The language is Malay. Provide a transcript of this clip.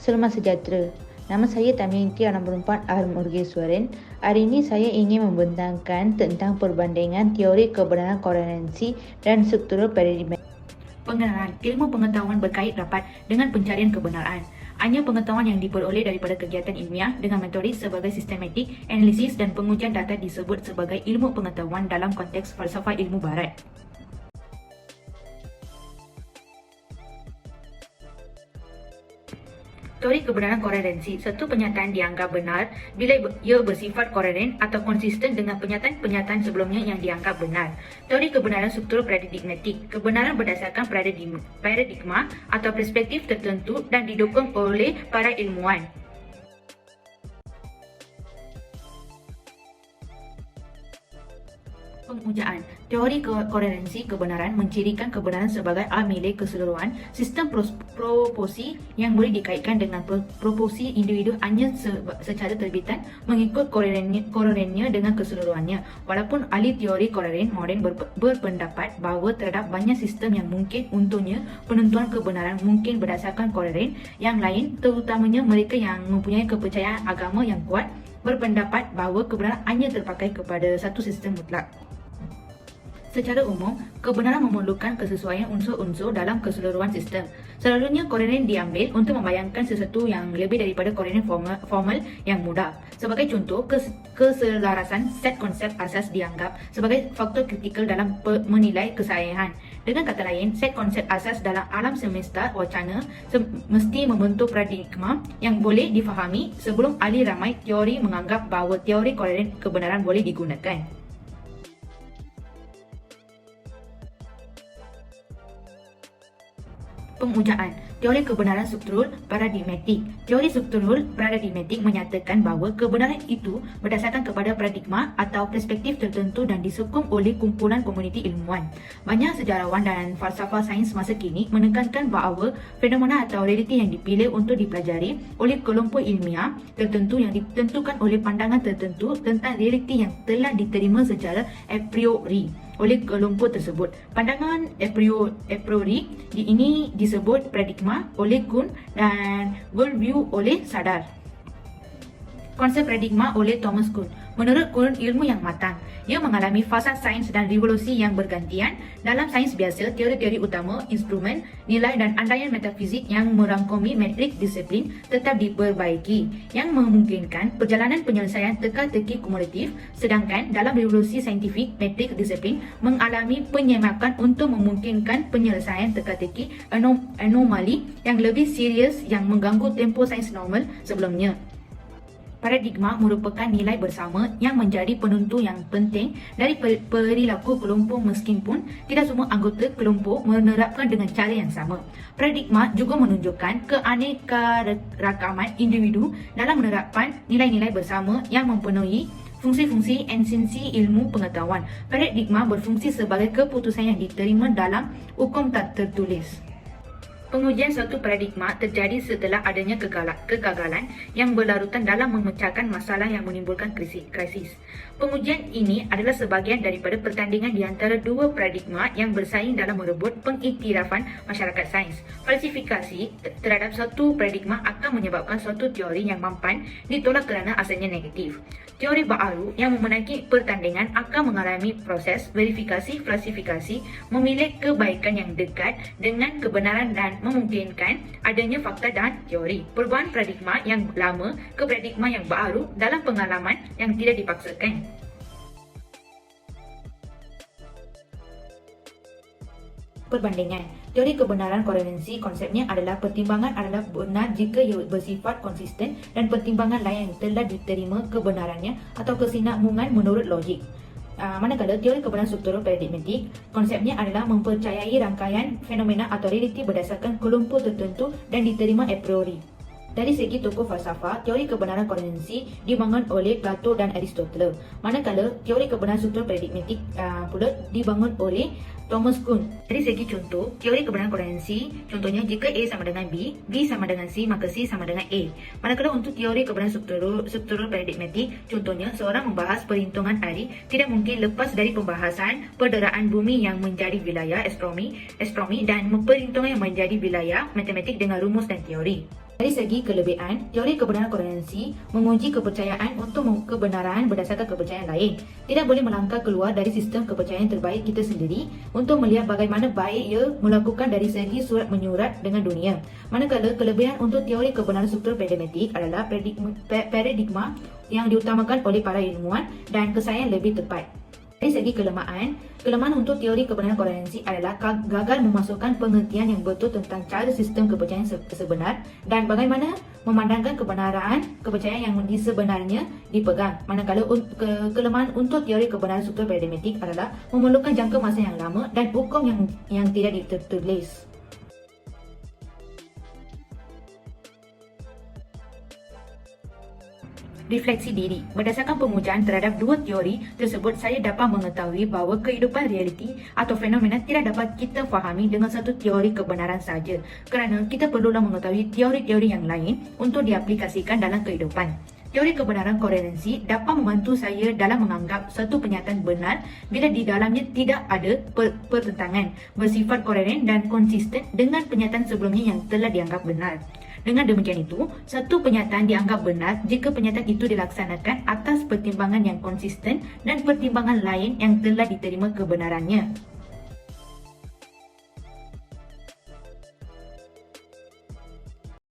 Selamat sejahtera. Nama saya Damayanti Anamberempat Armurgeswaran. Hari ini saya ingin membentangkan tentang perbandingan teori kebenaran koherensi dan struktural paradigma. Pengenalan ilmu pengetahuan berkait rapat dengan pencarian kebenaran. Hanya pengetahuan yang diperoleh daripada kegiatan ilmiah dengan metode sebagai sistematik, analisis dan pengujian data disebut sebagai ilmu pengetahuan dalam konteks falsafah ilmu barat. Teori kebenaran koherensi, satu pernyataan dianggap benar bila ia bersifat koheren atau konsisten dengan pernyataan-pernyataan sebelumnya yang dianggap benar. Teori kebenaran struktur paradigmatik, kebenaran berdasarkan paradigma atau perspektif tertentu dan didukung oleh para ilmuwan. Pengujaan teori koherensi kebenaran mencirikan kebenaran sebagai hal milik keseluruhan sistem proporsi yang boleh dikaitkan dengan proporsi individu hanya secara terbitan mengikut koherennya dengan keseluruhannya. Walaupun ahli teori koheren moden berpendapat bahawa terdapat banyak sistem yang mungkin untuknya penentuan kebenaran mungkin berdasarkan koheren yang lain, terutamanya mereka yang mempunyai kepercayaan agama yang kuat berpendapat bahawa kebenaran hanya terpakai kepada satu sistem mutlak. Secara umum, kebenaran memerlukan kesesuaian unsur-unsur dalam keseluruhan sistem. Selalunya koheren diambil untuk membayangkan sesuatu yang lebih daripada koheren formal yang mudah. Sebagai contoh, keselarasan set konsep asas dianggap sebagai faktor kritikal dalam menilai kesahihan. Dengan kata lain, set konsep asas dalam alam semesta wacana mesti membentuk paradigma yang boleh difahami sebelum ahli ramai teori menganggap bahawa teori koheren kebenaran boleh digunakan. Pengujaan teori kebenaran struktural paradigmatik. Teori struktural paradigmatik menyatakan bahawa kebenaran itu berdasarkan kepada paradigma atau perspektif tertentu dan disokong oleh kumpulan komuniti ilmuwan. Banyak sejarawan dan falsafah sains masa kini menekankan bahawa fenomena atau realiti yang dipilih untuk dipelajari oleh kelompok ilmiah tertentu yang ditentukan oleh pandangan tertentu tentang realiti yang telah diterima secara a priori oleh kelompok tersebut. Pandangan a priori ini disebut paradigma oleh Kuhn dan worldview oleh Sadar. Konsep paradigma oleh Thomas Kuhn. Menurut Kuhn, ilmu yang matang, ia mengalami fasa sains dan revolusi yang bergantian. Dalam sains biasa, teori-teori utama, instrumen, nilai dan andaian metafizik yang merangkumi metrik disiplin tetap diperbaiki, yang memungkinkan perjalanan penyelesaian teka-teki kumulatif, sedangkan dalam revolusi saintifik, metrik disiplin mengalami penyemakan untuk memungkinkan penyelesaian teka-teki anomali yang lebih serius yang mengganggu tempoh sains normal sebelumnya. Paradigma merupakan nilai bersama yang menjadi penentu yang penting dari perilaku kelompok meskipun tidak semua anggota kelompok menerapkan dengan cara yang sama. Paradigma juga menunjukkan keanekaragaman individu dalam menerapkan nilai-nilai bersama yang mempenuhi fungsi-fungsi esensi ilmu pengetahuan. Paradigma berfungsi sebagai keputusan yang diterima dalam hukum tak tertulis. Pengujian suatu paradigma terjadi setelah adanya kegagalan yang berlarutan dalam memecahkan masalah yang menimbulkan krisis. Pengujian ini adalah sebahagian daripada pertandingan di antara dua paradigma yang bersaing dalam merebut pengiktirafan masyarakat sains. Falsifikasi terhadap suatu paradigma akan menyebabkan suatu teori yang mampan ditolak kerana asalnya negatif. Teori baharu yang memenangi pertandingan akan mengalami proses verifikasi falsifikasi, memilih kebaikan yang dekat dengan kebenaran dan memungkinkan adanya fakta dan teori. Perubahan paradigma yang lama ke paradigma yang baru dalam pengalaman yang tidak dipaksakan. Perbandingan teori kebenaran koherensi, konsepnya adalah pertimbangan adalah benar jika ia bersifat konsisten dan pertimbangan lain yang telah diterima kebenarannya atau kesinambungan menurut logik. Manakala teori kebenaran struktural paradigmatik, konsepnya adalah mempercayai rangkaian fenomena atau realiti berdasarkan kelompok tertentu dan diterima a priori. Dari segi tokoh falsafah, teori kebenaran koherensi dibangun oleh Plato dan Aristoteles, manakala teori kebenaran struktural paradigmatik pula dibangun oleh Thomas Kuhn. Dari segi contoh, teori kebenaran koherensi, contohnya jika A sama dengan B, B sama dengan C, maka C sama dengan A. Manakala untuk teori kebenaran struktural paradigmatik, contohnya seorang membahas perhitungan hari, tidak mungkin lepas dari pembahasan perderaan bumi yang menjadi wilayah astronomi dan perhitungan yang menjadi wilayah matematik dengan rumus dan teori. Dari segi kelebihan, teori kebenaran koherensi menguji kepercayaan untuk kebenaran berdasarkan kepercayaan lain. Tidak boleh melangkah keluar dari sistem kepercayaan terbaik kita sendiri untuk melihat bagaimana baik ia melakukan dari segi surat menyurat dengan dunia. Manakala kelebihan untuk teori kebenaran struktur paradigmatik adalah paradigma yang diutamakan oleh para ilmuwan dan kesayangan lebih tepat. Dari segi kelemahan untuk teori kebenaran koherensi adalah gagal memasukkan pengertian yang betul tentang cara sistem kepercayaan sebenar dan bagaimana memandangkan kepercayaan yang sebenarnya dipegang. Manakala kelemahan untuk teori kebenaran struktur paradigmatik adalah memerlukan jangka masa yang lama dan hukum yang tidak tertulis. Refleksi diri. Berdasarkan pemujaan terhadap dua teori tersebut, saya dapat mengetahui bahawa kehidupan realiti atau fenomena tidak dapat kita fahami dengan satu teori kebenaran sahaja, kerana kita perlulah mengetahui teori-teori yang lain untuk diaplikasikan dalam kehidupan. Teori kebenaran koherensi dapat membantu saya dalam menganggap satu penyataan benar bila di dalamnya tidak ada pertentangan, bersifat koheren dan konsisten dengan penyataan sebelumnya yang telah dianggap benar. Dengan demikian itu, satu penyataan dianggap benar jika penyataan itu dilaksanakan atas pertimbangan yang konsisten dan pertimbangan lain yang telah diterima kebenarannya.